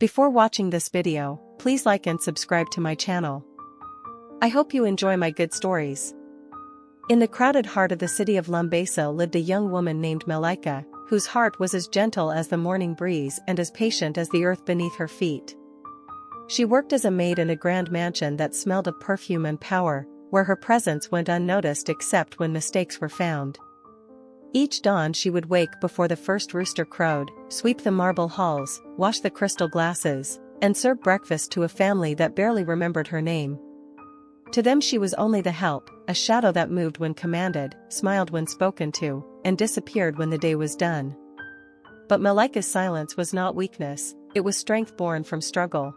Before watching this video, please like and subscribe to my channel. I hope you enjoy my good stories. In the crowded heart of the city of Mombasa lived a young woman named Malaika, whose heart was as gentle as the morning breeze and as patient as the earth beneath her feet. She worked as a maid in a grand mansion that smelled of perfume and power, where her presence went unnoticed except when mistakes were found. Each dawn she would wake before the first rooster crowed, sweep the marble halls, wash the crystal glasses, and serve breakfast to a family that barely remembered her name. To them she was only the help, a shadow that moved when commanded, smiled when spoken to, and disappeared when the day was done. But Malaika's silence was not weakness, it was strength born from struggle.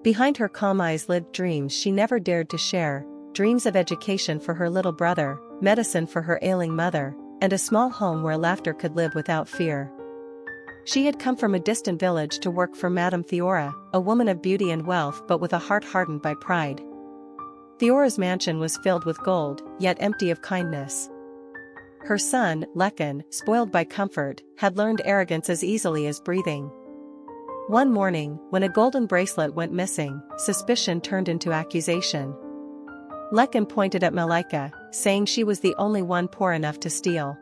Behind her calm eyes lived dreams she never dared to share, dreams of education for her little brother, medicine for her ailing mother, and a small home where laughter could live without fear. She had come from a distant village to work for Madame Theora, a woman of beauty and wealth but with a heart hardened by pride. Theora's mansion was filled with gold, yet empty of kindness. Her son, Lekan, spoiled by comfort, had learned arrogance as easily as breathing. One morning, when a golden bracelet went missing, suspicion turned into accusation. Lekan pointed at Malaika, saying she was the only one poor enough to steal.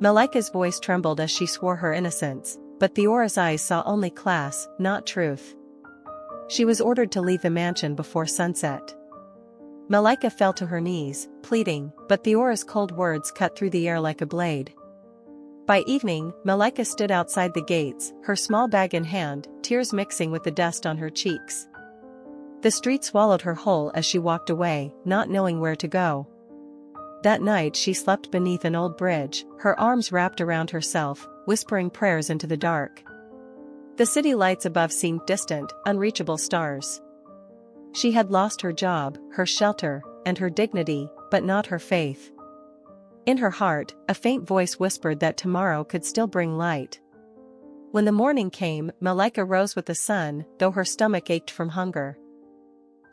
Malaika's voice trembled as she swore her innocence, but Theora's eyes saw only class, not truth. She was ordered to leave the mansion before sunset. Malaika fell to her knees, pleading, but Theora's cold words cut through the air like a blade. By evening, Malaika stood outside the gates, her small bag in hand, tears mixing with the dust on her cheeks. The street swallowed her whole as she walked away, not knowing where to go. That night she slept beneath an old bridge, her arms wrapped around herself, whispering prayers into the dark. The city lights above seemed distant, unreachable stars. She had lost her job, her shelter, and her dignity, but not her faith. In her heart, a faint voice whispered that tomorrow could still bring light. When the morning came, Malaika rose with the sun, though her stomach ached from hunger.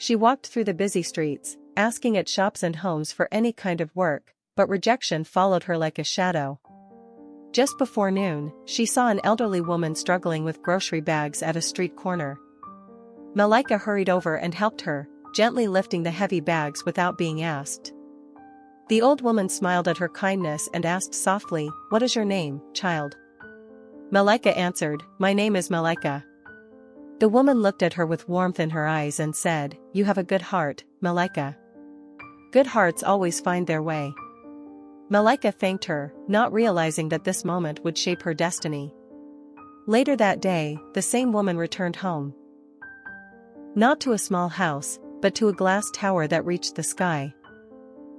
She walked through the busy streets, asking at shops and homes for any kind of work, but rejection followed her like a shadow. Just before noon, she saw an elderly woman struggling with grocery bags at a street corner. Malaika hurried over and helped her, gently lifting the heavy bags without being asked. The old woman smiled at her kindness and asked softly, "What is your name, child?" Malaika answered, "My name is Malaika." The woman looked at her with warmth in her eyes and said, "You have a good heart, Malaika. Good hearts always find their way." Malaika thanked her, not realizing that this moment would shape her destiny. Later that day, the same woman returned home. Not to a small house, but to a glass tower that reached the sky.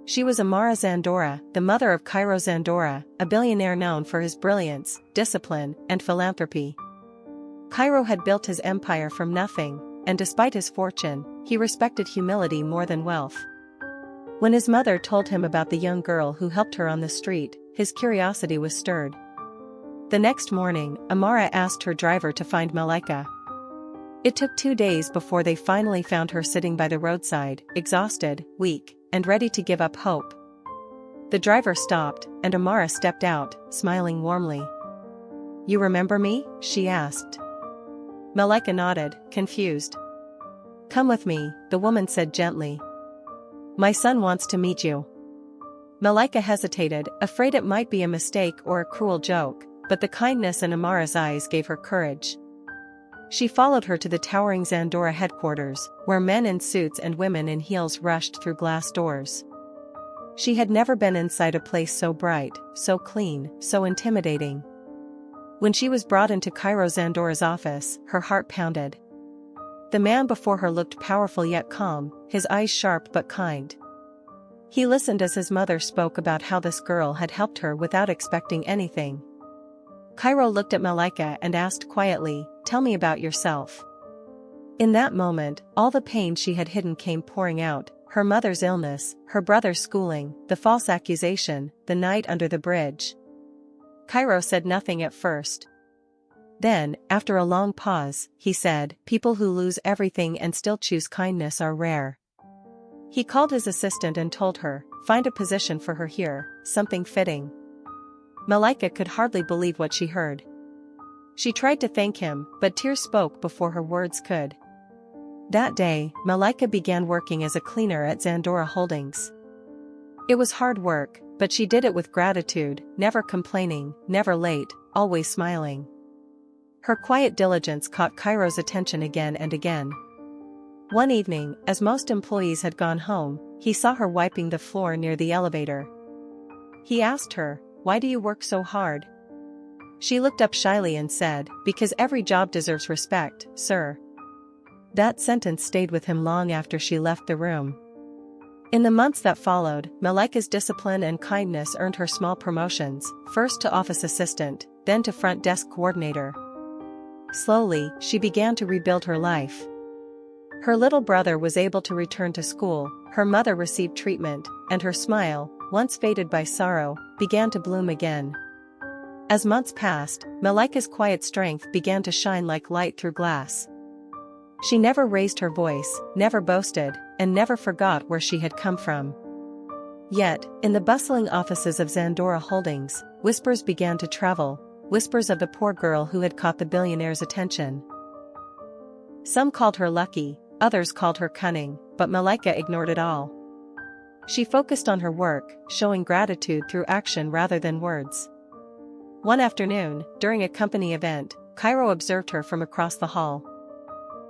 She was Amara Zandora, the mother of Cairo Zandora, a billionaire known for his brilliance, discipline, and philanthropy. Cairo had built his empire from nothing, and despite his fortune, he respected humility more than wealth. When his mother told him about the young girl who helped her on the street, his curiosity was stirred. The next morning, Amara asked her driver to find Malaika. It took 2 days before they finally found her sitting by the roadside, exhausted, weak, and ready to give up hope. The driver stopped, and Amara stepped out, smiling warmly. "You remember me?" she asked. Malaika nodded, confused. "Come with me," the woman said gently. "My son wants to meet you." Malaika hesitated, afraid it might be a mistake or a cruel joke, but the kindness in Amara's eyes gave her courage. She followed her to the towering Zandora headquarters, where men in suits and women in heels rushed through glass doors. She had never been inside a place so bright, so clean, so intimidating. When she was brought into Cairo Zandora's office, her heart pounded. The man before her looked powerful yet calm, his eyes sharp but kind. He listened as his mother spoke about how this girl had helped her without expecting anything. Cairo looked at Malaika and asked quietly, "Tell me about yourself." In that moment, all the pain she had hidden came pouring out, her mother's illness, her brother's schooling, the false accusation, the night under the bridge. Cairo said nothing at first. Then, after a long pause, he said, "People who lose everything and still choose kindness are rare." He called his assistant and told her, "Find a position for her here, something fitting." Malaika could hardly believe what she heard. She tried to thank him, but tears spoke before her words could. That day, Malaika began working as a cleaner at Zandora Holdings. It was hard work, but she did it with gratitude, never complaining, never late, always smiling. Her quiet diligence caught Cairo's attention again and again. One evening, as most employees had gone home, he saw her wiping the floor near the elevator. He asked her, "Why do you work so hard?" She looked up shyly and said, "Because every job deserves respect, sir." That sentence stayed with him long after she left the room. In the months that followed, Malaika's discipline and kindness earned her small promotions, first to office assistant, then to front desk coordinator. Slowly, she began to rebuild her life. Her little brother was able to return to school, her mother received treatment, and her smile, once faded by sorrow, began to bloom again. As months passed, Malaika's quiet strength began to shine like light through glass. She never raised her voice, never boasted, and never forgot where she had come from. Yet, in the bustling offices of Zandora Holdings, whispers began to travel, whispers of the poor girl who had caught the billionaire's attention. Some called her lucky, others called her cunning, but Malaika ignored it all. She focused on her work, showing gratitude through action rather than words. One afternoon, during a company event, Cairo observed her from across the hall.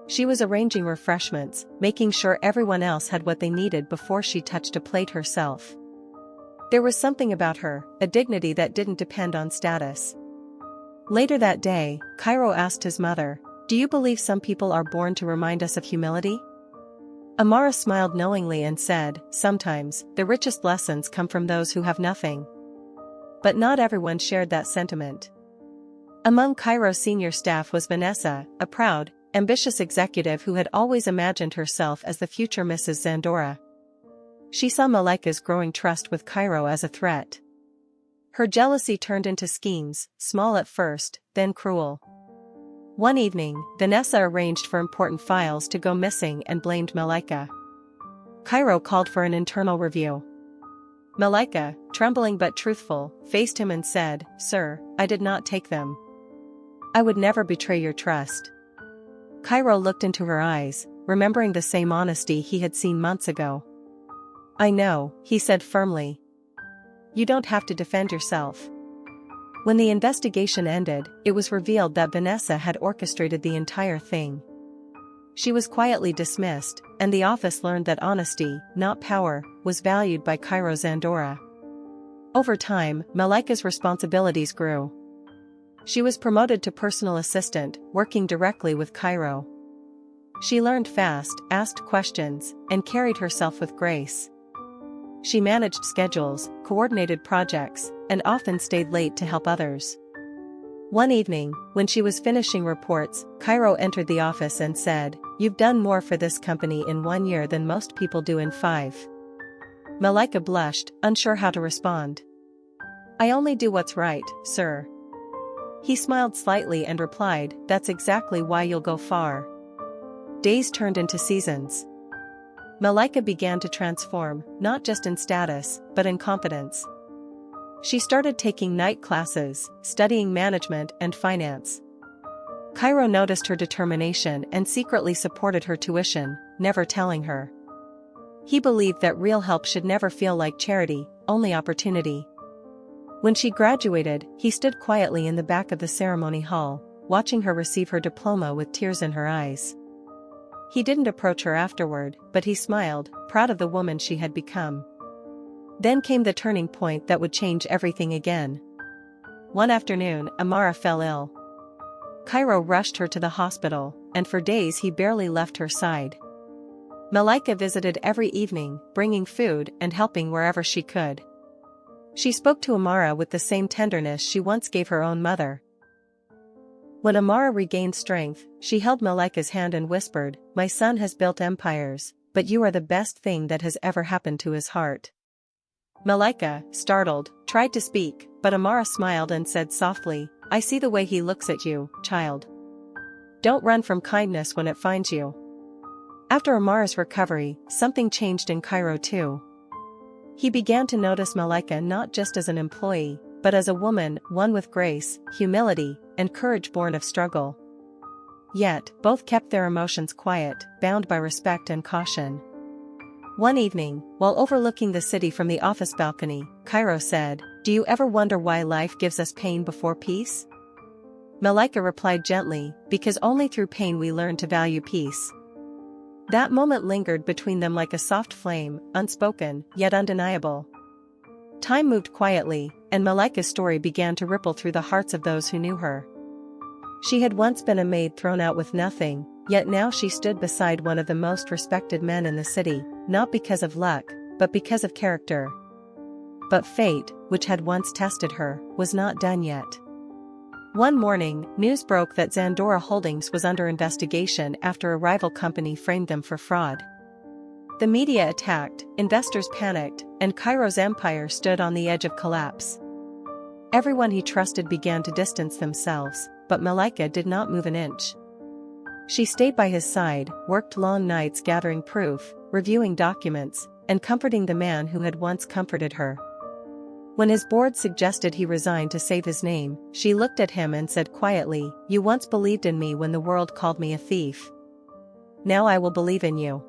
She was arranging refreshments, making sure everyone else had what they needed before she touched a plate herself. There was something about her, a dignity that didn't depend on status. Later that day, Cairo asked his mother, "Do you believe some people are born to remind us of humility?" Amara smiled knowingly and said, "Sometimes, the richest lessons come from those who have nothing." But not everyone shared that sentiment. Among Cairo's senior staff was Vanessa, a proud, ambitious executive who had always imagined herself as the future Mrs. Zandora. She saw Malaika's growing trust with Cairo as a threat. Her jealousy turned into schemes, small at first, then cruel. One evening, Vanessa arranged for important files to go missing and blamed Malaika. Cairo called for an internal review. Malaika, trembling but truthful, faced him and said, "Sir, I did not take them. I would never betray your trust." Cairo looked into her eyes, remembering the same honesty he had seen months ago. "I know," he said firmly. "You don't have to defend yourself." When the investigation ended, it was revealed that Vanessa had orchestrated the entire thing. She was quietly dismissed, and the office learned that honesty, not power, was valued by Cairo Zandora. Over time, Malaika's responsibilities grew. She was promoted to personal assistant, working directly with Cairo. She learned fast, asked questions, and carried herself with grace. She managed schedules, coordinated projects, and often stayed late to help others. One evening, when she was finishing reports, Cairo entered the office and said, "You've done more for this company in 1 year than most people do in 5. Malaika blushed, unsure how to respond. "I only do what's right, sir." He smiled slightly and replied, "That's exactly why you'll go far." Days turned into seasons. Malaika began to transform, not just in status, but in confidence. She started taking night classes, studying management and finance. Cairo noticed her determination and secretly supported her tuition, never telling her. He believed that real help should never feel like charity, only opportunity. When she graduated, he stood quietly in the back of the ceremony hall, watching her receive her diploma with tears in her eyes. He didn't approach her afterward, but he smiled, proud of the woman she had become. Then came the turning point that would change everything again. One afternoon, Amara fell ill. Cairo rushed her to the hospital, and for days he barely left her side. Malaika visited every evening, bringing food and helping wherever she could. She spoke to Amara with the same tenderness she once gave her own mother. When Amara regained strength, she held Malaika's hand and whispered, "My son has built empires, but you are the best thing that has ever happened to his heart." Malaika, startled, tried to speak, but Amara smiled and said softly, "I see the way he looks at you, child. Don't run from kindness when it finds you." After Amara's recovery, something changed in Cairo too. He began to notice Malaika not just as an employee, but as a woman, one with grace, humility, and courage born of struggle. Yet, both kept their emotions quiet, bound by respect and caution. One evening, while overlooking the city from the office balcony, Cairo said, "Do you ever wonder why life gives us pain before peace?" Malaika replied gently, "Because only through pain we learn to value peace." That moment lingered between them like a soft flame, unspoken, yet undeniable. Time moved quietly, and Malaika's story began to ripple through the hearts of those who knew her. She had once been a maid thrown out with nothing, yet now she stood beside one of the most respected men in the city, not because of luck, but because of character. But fate, which had once tested her, was not done yet. One morning, news broke that Zandora Holdings was under investigation after a rival company framed them for fraud. The media attacked, investors panicked, and Cairo's empire stood on the edge of collapse. Everyone he trusted began to distance themselves, but Malaika did not move an inch. She stayed by his side, worked long nights gathering proof, reviewing documents, and comforting the man who had once comforted her. When his board suggested he resign to save his name, she looked at him and said quietly, "You once believed in me when the world called me a thief. Now I will believe in you."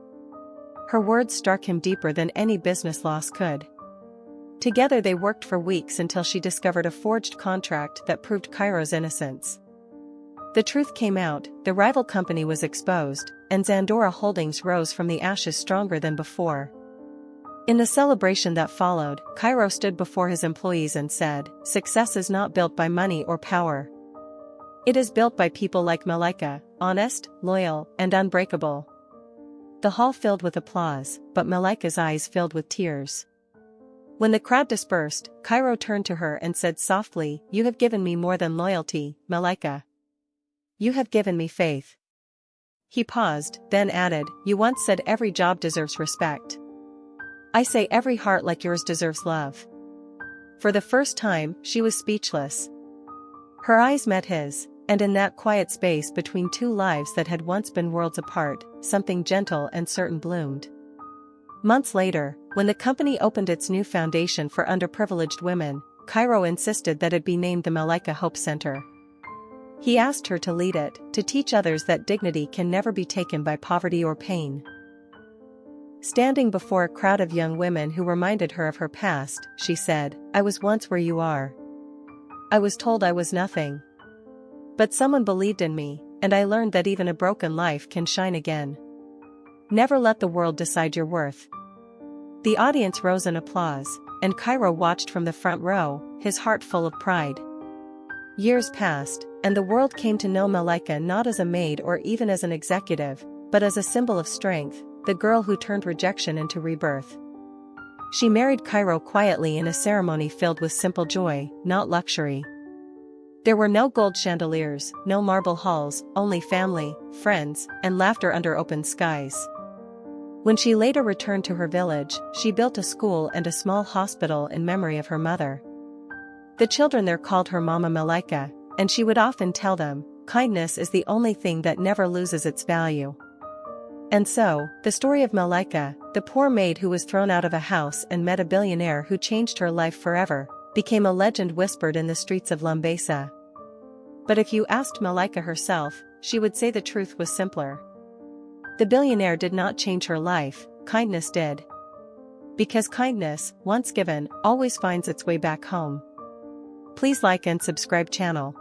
Her words struck him deeper than any business loss could. Together they worked for weeks until she discovered a forged contract that proved Cairo's innocence. The truth came out, the rival company was exposed, and Zandora Holdings rose from the ashes stronger than before. In the celebration that followed, Cairo stood before his employees and said, "Success is not built by money or power. It is built by people like Malaika, honest, loyal, and unbreakable." The hall filled with applause, but Malaika's eyes filled with tears. When the crowd dispersed, Cairo turned to her and said softly, "You have given me more than loyalty, Malaika. You have given me faith." He paused, then added, "You once said every job deserves respect. I say every heart like yours deserves love." For the first time, she was speechless. Her eyes met his, and in that quiet space between two lives that had once been worlds apart, something gentle and certain bloomed. Months later, when the company opened its new foundation for underprivileged women, Cairo insisted that it be named the Malaika Hope Center. He asked her to lead it, to teach others that dignity can never be taken by poverty or pain. Standing before a crowd of young women who reminded her of her past, she said, "I was once where you are. I was told I was nothing. But someone believed in me, and I learned that even a broken life can shine again. Never let the world decide your worth." The audience rose in applause, and Cairo watched from the front row, his heart full of pride. Years passed, and the world came to know Malaika not as a maid or even as an executive, but as a symbol of strength, the girl who turned rejection into rebirth. She married Cairo quietly in a ceremony filled with simple joy, not luxury. There were no gold chandeliers, no marble halls, only family, friends, and laughter under open skies. When she later returned to her village, she built a school and a small hospital in memory of her mother. The children there called her Mama Malaika, and she would often tell them, "Kindness is the only thing that never loses its value." And so, the story of Malaika, the poor maid who was thrown out of a house and met a billionaire who changed her life forever, became a legend whispered in the streets of Lambesa. But if you asked Malaika herself, she would say the truth was simpler. The billionaire did not change her life, kindness did. Because kindness, once given, always finds its way back home. Please like and subscribe channel.